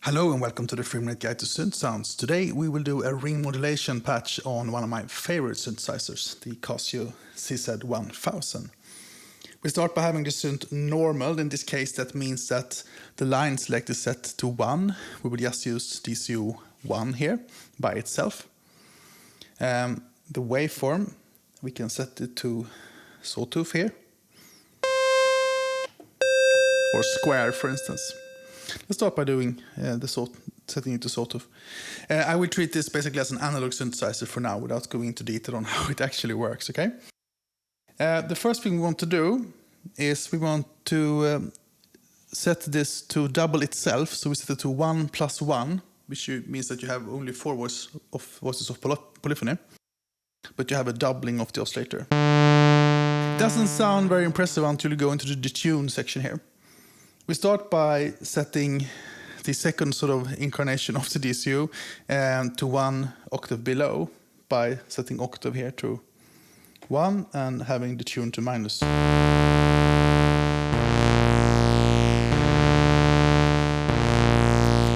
Hello and welcome to the 3-minute guide to synthsounds. Today we will do a ring modulation patch on one of my favorite synthesizers, the Casio CZ1000. We start by having the synth normal. In this case that means that the line select is set to 1. We will just use DCU 1 here by itself. The waveform, we can set it to sawtooth here. Or square, for instance. Let's start by doing setting it to sawtooth. I will treat this basically as an analog synthesizer for now, without going into detail on how it actually works, okay? The first thing we want to do is we want to set this to double itself. So we set it to 1 + 1, which means that you have only 4 voices of polyphony, but you have a doubling of the oscillator. It doesn't sound very impressive until you go into the detune section here. We start by setting the second sort of incarnation of the DCU to 1 octave below by setting octave here to 1 and having the tune to minus. It's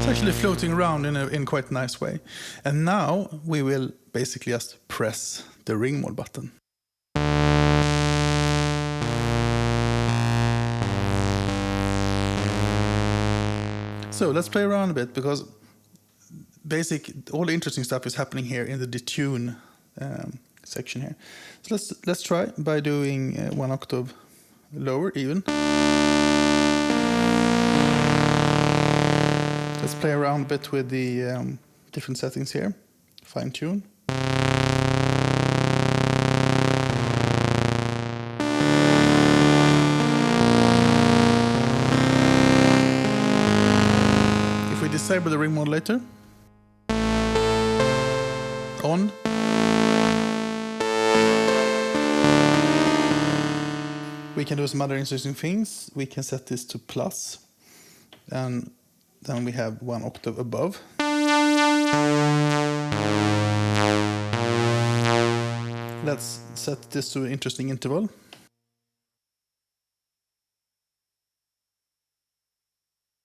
actually floating around in quite a nice way. And now we will basically just press the ring mod button. So let's play around a bit, because all the interesting stuff is happening here in the detune section here. So let's try by doing 1 octave lower even. Let's play around a bit with the different settings here. Fine tune. Disable the ring modulator. On. We can do some other interesting things. We can set this to plus, and then we have 1 octave above. Let's set this to an interesting interval.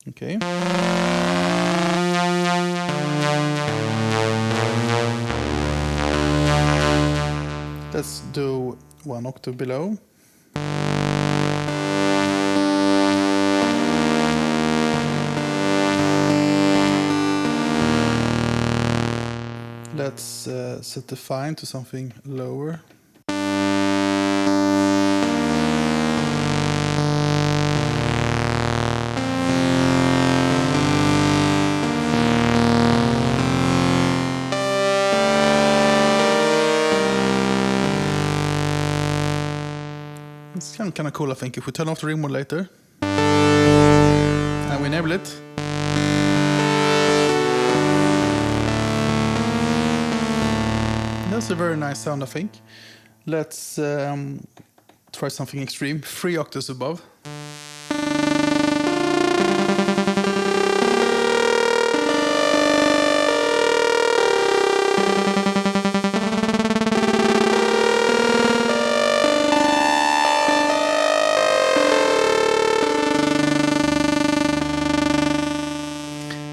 Okay. Let's do 1 octave below. Let's set the fine to something lower. It's kind of cool, I think, if we turn off the ring modulator and we enable it. That's a very nice sound, I think. Let's try something extreme. 3 octaves above.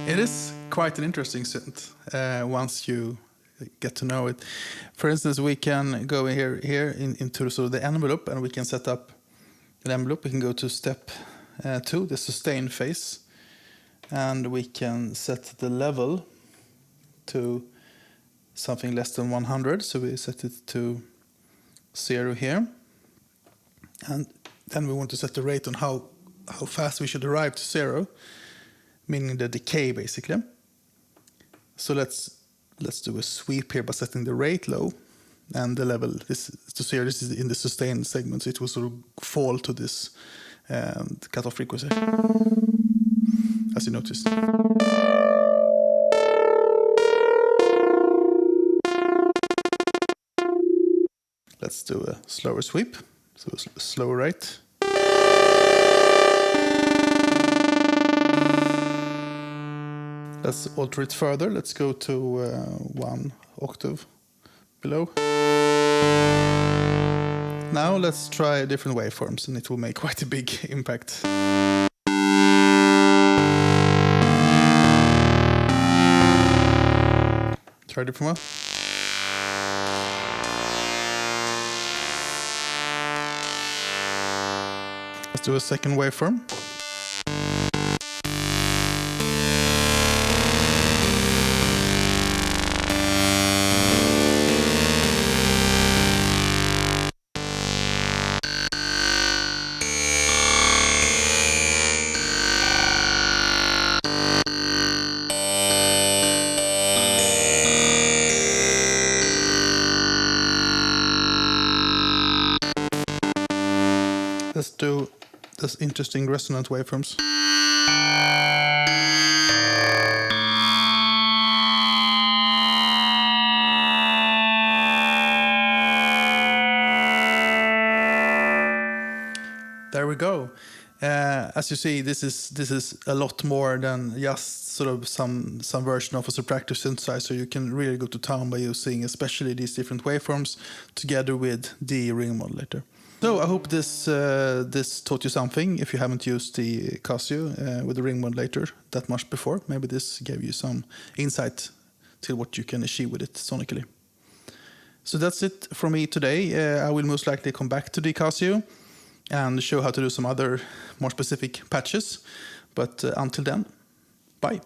It is quite an interesting synth once you get to know it. For instance, we can go here into sort of the envelope, and we can set up an envelope. We can go to step 2, the sustain phase, and we can set the level to something less than 100. So we set it to 0 here, and then we want to set the rate on how fast we should arrive to 0. Meaning the decay, basically. So let's do a sweep here by setting the rate low, and the level this is in the sustain segment, so it will sort of fall to this cutoff frequency, as you noticed. Let's do a slower sweep, so a slower rate. Let's alter it further. Let's go to 1 octave below. Now let's try different waveforms, and it will make quite a big impact. Ready for more? Let's do a second waveform. Let's do this interesting resonant waveforms. There we go. As you see, this is a lot more than just sort of some version of a subtractive synthesizer. You can really go to town by using especially these different waveforms together with the ring modulator. So I hope this taught you something. If you haven't used the Casio with the ring modulator that much before, maybe this gave you some insight to what you can achieve with it sonically. So that's it from me today. I will most likely come back to the Casio and show how to do some other more specific patches. But until then, bye.